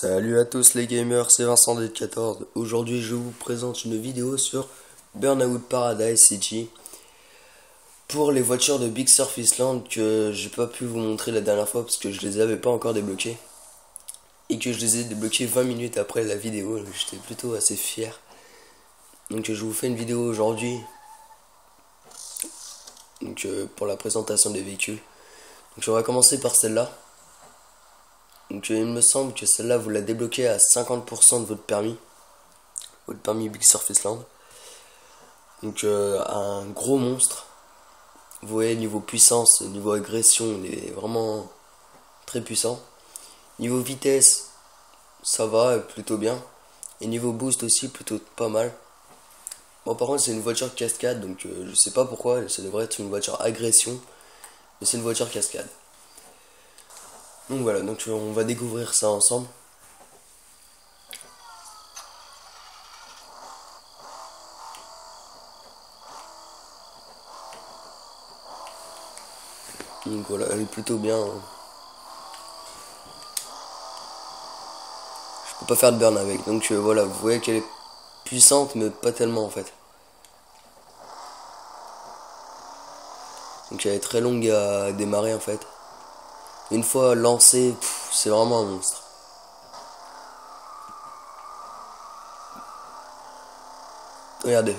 Salut à tous les gamers, c'est Vincent D14. Aujourd'hui je vous présente une vidéo sur Burnout Paradise City pour les voitures de Big Surf Island que j'ai pas pu vous montrer la dernière fois parce que je les avais pas encore débloquées et que je les ai débloquées 20 minutes après la vidéo. J'étais plutôt assez fier. Donc je vous fais une vidéo aujourd'hui pour la présentation des véhicules. Donc on va commencer par celle-là. Donc il me semble que celle-là vous la débloquez à 50% de votre permis Big Surf Island. Donc un gros monstre. Vous voyez, niveau puissance, niveau agression, il est vraiment très puissant. Niveau vitesse, ça va, plutôt bien. Et niveau boost aussi, plutôt pas mal. Bon, par contre c'est une voiture cascade, donc je sais pas pourquoi, ça devrait être une voiture agression, mais c'est une voiture cascade. Donc voilà, donc on va découvrir ça ensemble. Donc voilà, elle est plutôt bien. Je peux pas faire de burn avec, donc voilà, vous voyez qu'elle est puissante, mais pas tellement en fait. Donc elle est très longue à démarrer en fait. Une fois lancée, c'est vraiment un monstre. Regardez.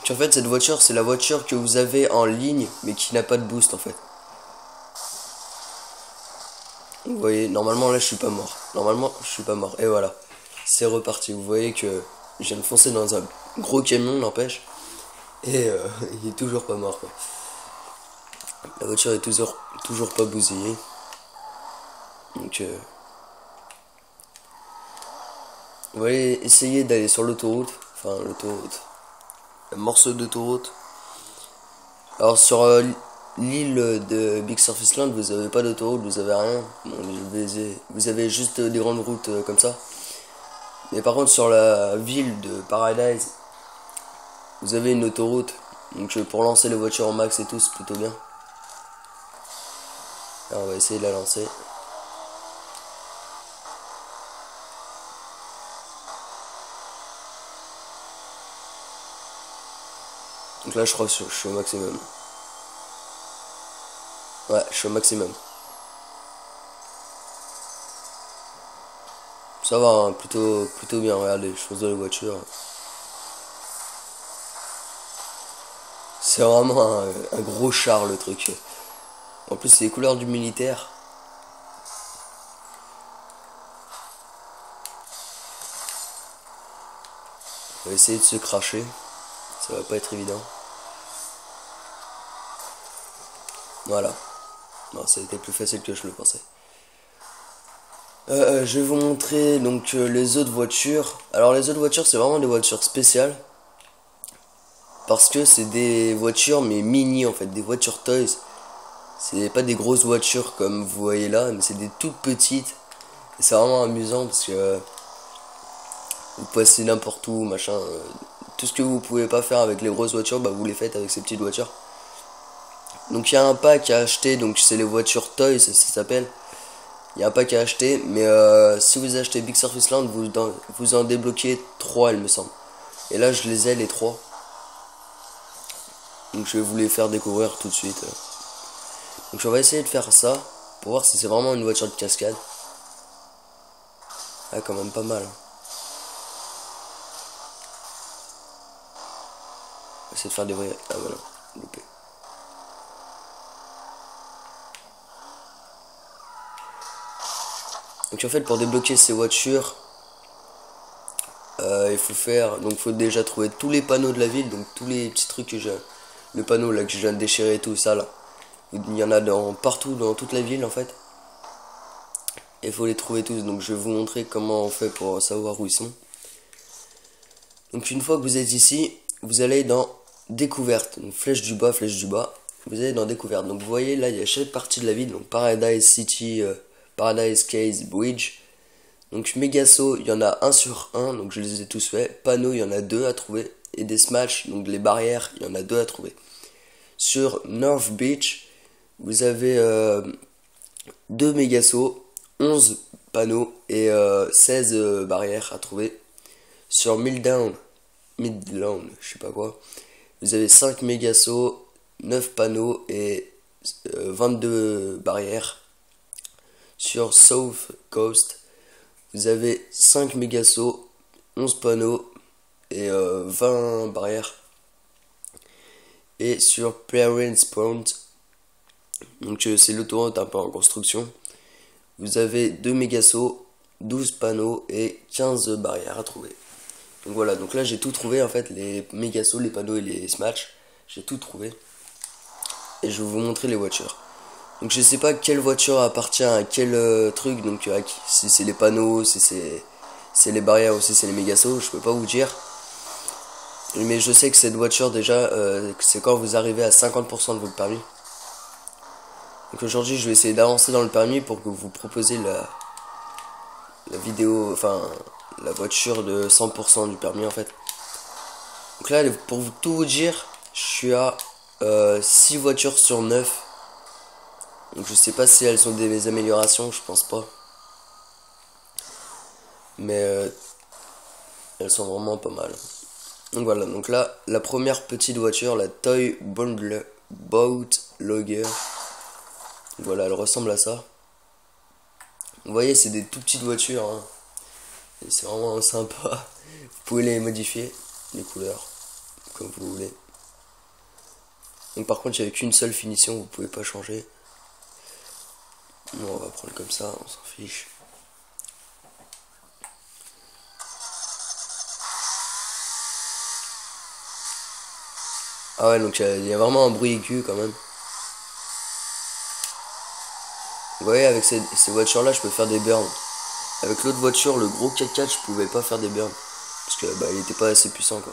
En fait, cette voiture, c'est la voiture que vous avez en ligne, mais qui n'a pas de boost en fait. Vous voyez, normalement là, je suis pas mort. Normalement, je suis pas mort. Et voilà, c'est reparti. Vous voyez que je viens de foncer dans un gros camion, n'empêche. Et il est toujours pas mort, quoi. La voiture est toujours pas bousillée. Donc, vous voyez, essayez d'aller sur l'autoroute. Enfin, l'autoroute. Un morceau d'autoroute. Alors sur l'île de Big Surf Island, vous avez pas d'autoroute, vous avez rien. Bon, vous avez juste des grandes routes comme ça. Mais par contre sur la ville de Paradise, vous avez une autoroute. Donc pour lancer les voitures en max et tout, c'est plutôt bien. Alors on va essayer de la lancer. Donc là je crois que je suis au maximum. Ouais, je suis au maximum. Ça va, hein, plutôt bien, regardez, je fonce dans les voitures. C'est vraiment un gros char le truc. En plus c'est les couleurs du militaire. On va essayer de se cracher. Ça va pas être évident. Voilà. Non, ça a été plus facile que je le pensais. Je vais vous montrer donc les autres voitures. Alors les autres voitures, c'est vraiment des voitures spéciales. Parce que c'est des voitures mais mini en fait, des voitures toys. C'est pas des grosses voitures comme vous voyez là, mais c'est des toutes petites. Et c'est vraiment amusant parce que vous passez n'importe où, machin. Tout ce que vous pouvez pas faire avec les grosses voitures, bah vous les faites avec ces petites voitures. Donc il y a un pack à acheter, donc c'est les voitures toys, ça s'appelle. Il y a un pack à acheter, mais si vous achetez Big Surf Island, vous en débloquez 3 il me semble. Et là je les ai les 3. Donc je vais vous les faire découvrir tout de suite. Donc on va essayer de faire ça, pour voir si c'est vraiment une voiture de cascade. Ah quand même pas mal. On va essayer de faire des voyages. Ah voilà, loupé. Donc en fait pour débloquer ces voitures, il faut déjà trouver tous les panneaux de la ville, donc tous les petits trucs que j'ai, le panneau là que je viens de déchirer et tout ça là, il y en a partout dans toute la ville en fait, et il faut les trouver tous. Donc je vais vous montrer comment on fait pour savoir où ils sont. Donc une fois que vous êtes ici, vous allez dans découverte, donc flèche du bas, vous allez dans découverte. Donc vous voyez là il y a chaque partie de la ville, donc Paradise City, Paradise Case Bridge. Donc Megaso, il y en a un sur un, donc je les ai tous faits. Panneau, il y en a 2 à trouver. et des smash, donc les barrières, il y en a 2 à trouver. Sur North Beach, vous avez 2 mégasos, 11 panneaux et 16 barrières à trouver. Sur Midtown, je sais pas quoi, vous avez 5 mégasos, 9 panneaux et 22 barrières. Sur South Coast, vous avez 5 mégasos, 11 panneaux et 20 barrières. Et sur Parents Point, donc c'est l'autoroute un peu en construction, vous avez 2 mégasos, 12 panneaux et 15 barrières à trouver. Donc voilà, donc là j'ai tout trouvé en fait, les mégasos, les panneaux et les smash, j'ai tout trouvé. Et je vais vous montrer les voitures. Donc je sais pas quelle voiture appartient à quel truc, donc si c'est les panneaux, si c'est les barrières ou si c'est les mégasos, je peux pas vous dire. Mais je sais que cette voiture déjà, c'est quand vous arrivez à 50% de votre permis. Donc aujourd'hui je vais essayer d'avancer dans le permis pour que vous proposiez la vidéo, enfin la voiture de 100% du permis en fait. Donc là pour tout vous dire, je suis à 6 voitures sur 9. Donc je sais pas si elles sont des améliorations, je pense pas. Mais elles sont vraiment pas mal. Donc voilà, donc là, la première petite voiture, la Toy Bundle Boat Logger. Voilà, elle ressemble à ça. Vous voyez, c'est des tout petites voitures. Hein. Et c'est vraiment sympa. Vous pouvez les modifier, les couleurs, comme vous voulez. Donc par contre, il n'y a qu'une seule finition, vous pouvez pas changer. Bon, on va prendre comme ça, on s'en fiche. Ah ouais, donc il y a vraiment un bruit aigu quand même. Vous voyez, avec ces voitures là je peux faire des burns. Avec l'autre voiture, le gros 4x4, je pouvais pas faire des burns. Parce que bah, il était pas assez puissant quoi.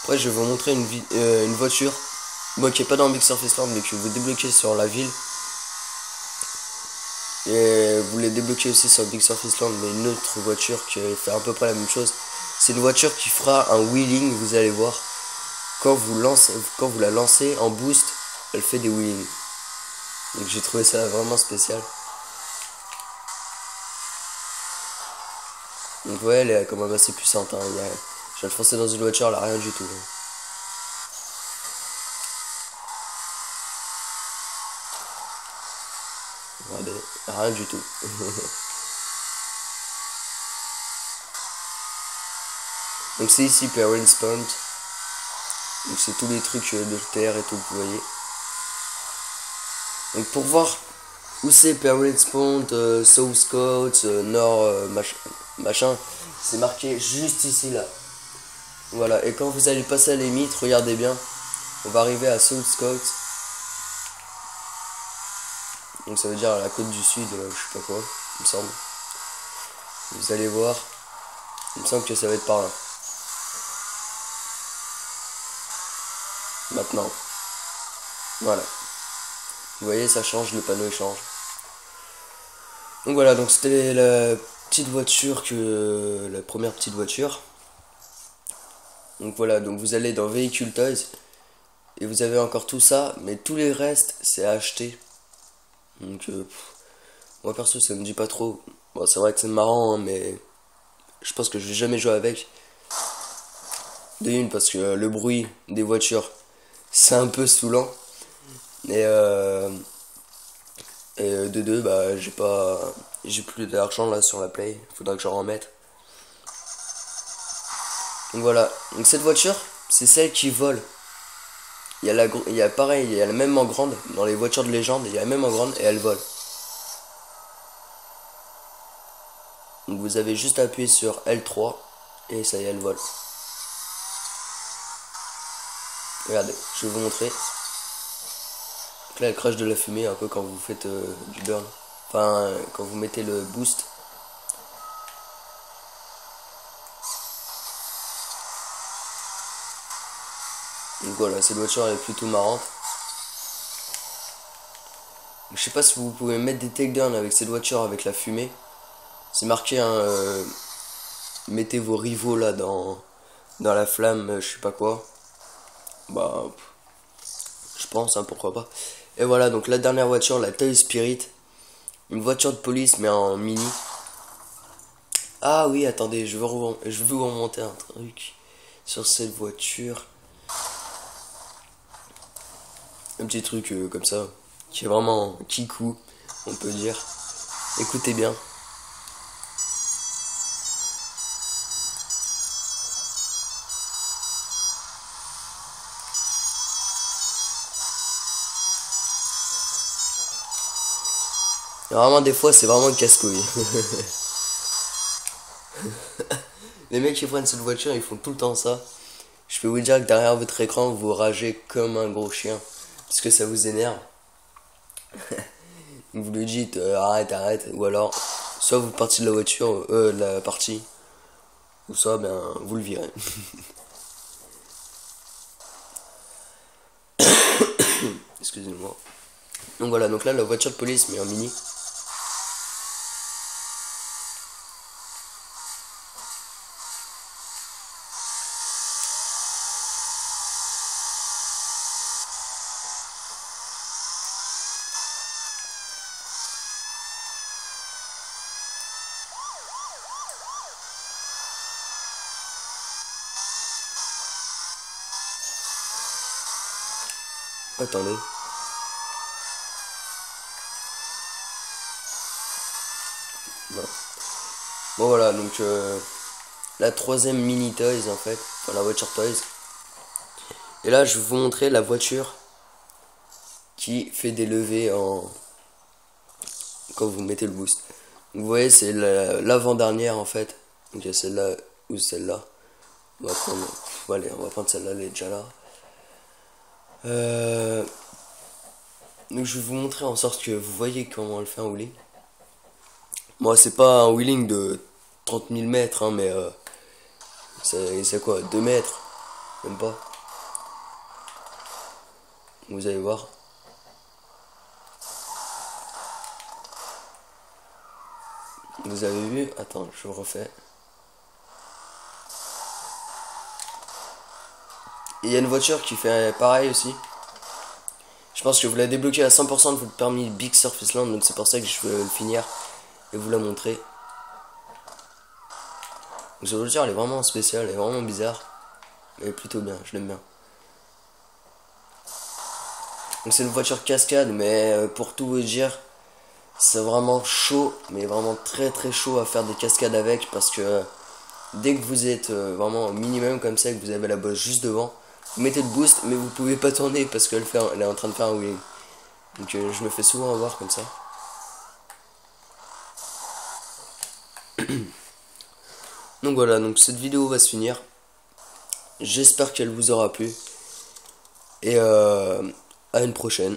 Après je vais vous montrer une voiture. Moi qui est pas dans Big Surface Land mais que vous débloquez sur la ville. Et vous les débloquez aussi sur Big Surface Land, mais une autre voiture qui fait à peu près la même chose. C'est une voiture qui fera un wheeling, vous allez voir. Quand vous la lancez en boost, elle fait des wheelings. Donc j'ai trouvé ça vraiment spécial. Donc ouais, elle est quand même assez puissante. Hein. Je viens de foncer dans une voiture, elle a rien du tout. Hein. Regardez, rien du tout. Donc c'est ici Parents Point. Donc c'est tous les trucs de terre et tout que vous voyez. Donc pour voir où c'est Parents Point, South Scott, Nord machin, c'est marqué juste ici là. Voilà, et quand vous allez passer à la limite, regardez bien, on va arriver à South Scott. Donc ça veut dire à la côte du sud, je sais pas quoi, il me semble. Vous allez voir, il me semble que ça va être par là. Maintenant. Voilà. Vous voyez, ça change, le panneau il change. Donc voilà, donc c'était la petite voiture la première petite voiture. Donc voilà, donc vous allez dans Vehicle Toys et vous avez encore tout ça, mais tous les restes c'est à acheter. Donc moi perso ça me dit pas trop. Bon c'est vrai que c'est marrant hein, mais je pense que je vais jamais jouer avec. De une parce que le bruit des voitures c'est un peu saoulant. Et de deux bah j'ai plus d'argent là sur la play, faudra que j'en remette. Donc voilà, donc cette voiture c'est celle qui vole. Il y a pareil, il y a la même en grande dans les voitures de légende, il y a la même en grande et elle vole. Donc vous avez juste appuyé sur L3 et ça y est, elle vole. Regardez, je vais vous montrer. Donc là elle crache de la fumée un peu quand vous faites du burn. Enfin quand vous mettez le boost. Donc voilà, cette voiture elle est plutôt marrante. Je sais pas si vous pouvez mettre des takedowns avec cette voiture avec la fumée. C'est marqué mettez vos rivaux là dans la flamme, je sais pas quoi. Bah je pense, hein, pourquoi pas. Et voilà, donc la dernière voiture, la Toy Spirit. Une voiture de police mais en mini. Ah oui, attendez, je veux vous remonter un truc sur cette voiture. Un petit truc comme ça, qui est vraiment kikou, on peut dire. Écoutez bien. Et vraiment, des fois, c'est vraiment casse-couille. Les mecs qui prennent cette voiture, ils font tout le temps ça. Je peux vous dire que derrière votre écran, vous ragez comme un gros chien. Parce que ça vous énerve. Vous lui dites arrête, arrête. Ou alors, soit vous partez de la voiture, de la partie. Ou soit, ben, vous le virez. Excusez-moi. Donc voilà, donc là, la voiture de police, mais en mini. Attendez. Voilà. Bon voilà, donc la troisième mini toys en fait, enfin la voiture toys. Et là je vais vous montrer la voiture qui fait des levées quand vous mettez le boost. Donc, vous voyez c'est l'avant-dernière en fait. Donc il y a celle-là ou celle-là. On va prendre, allez, on va prendre celle-là, elle est déjà là. Donc je vais vous montrer en sorte que vous voyez comment elle fait un wheeling. Moi c'est pas un wheeling de 30 000 mètres hein, mais c'est quoi 2 mètres. Même pas. Vous allez voir. Vous avez vu? Attends, je vous refais. Et il y a une voiture qui fait pareil aussi. Je pense que vous la débloquez à 100% de votre permis Big Surface Land, donc c'est pour ça que je veux le finir et vous la montrer. Donc cette voiture elle est vraiment spéciale, elle est vraiment bizarre. Mais plutôt bien, je l'aime bien. Donc c'est une voiture cascade, mais pour tout vous dire, c'est vraiment chaud, mais vraiment très très chaud à faire des cascades avec parce que dès que vous êtes vraiment au minimum comme ça, que vous avez la bosse juste devant, vous mettez le boost, mais vous pouvez pas tourner parce qu'elle elle est en train de faire un wheeling. Donc je me fais souvent avoir comme ça. Donc voilà, donc cette vidéo va se finir. J'espère qu'elle vous aura plu. Et à une prochaine.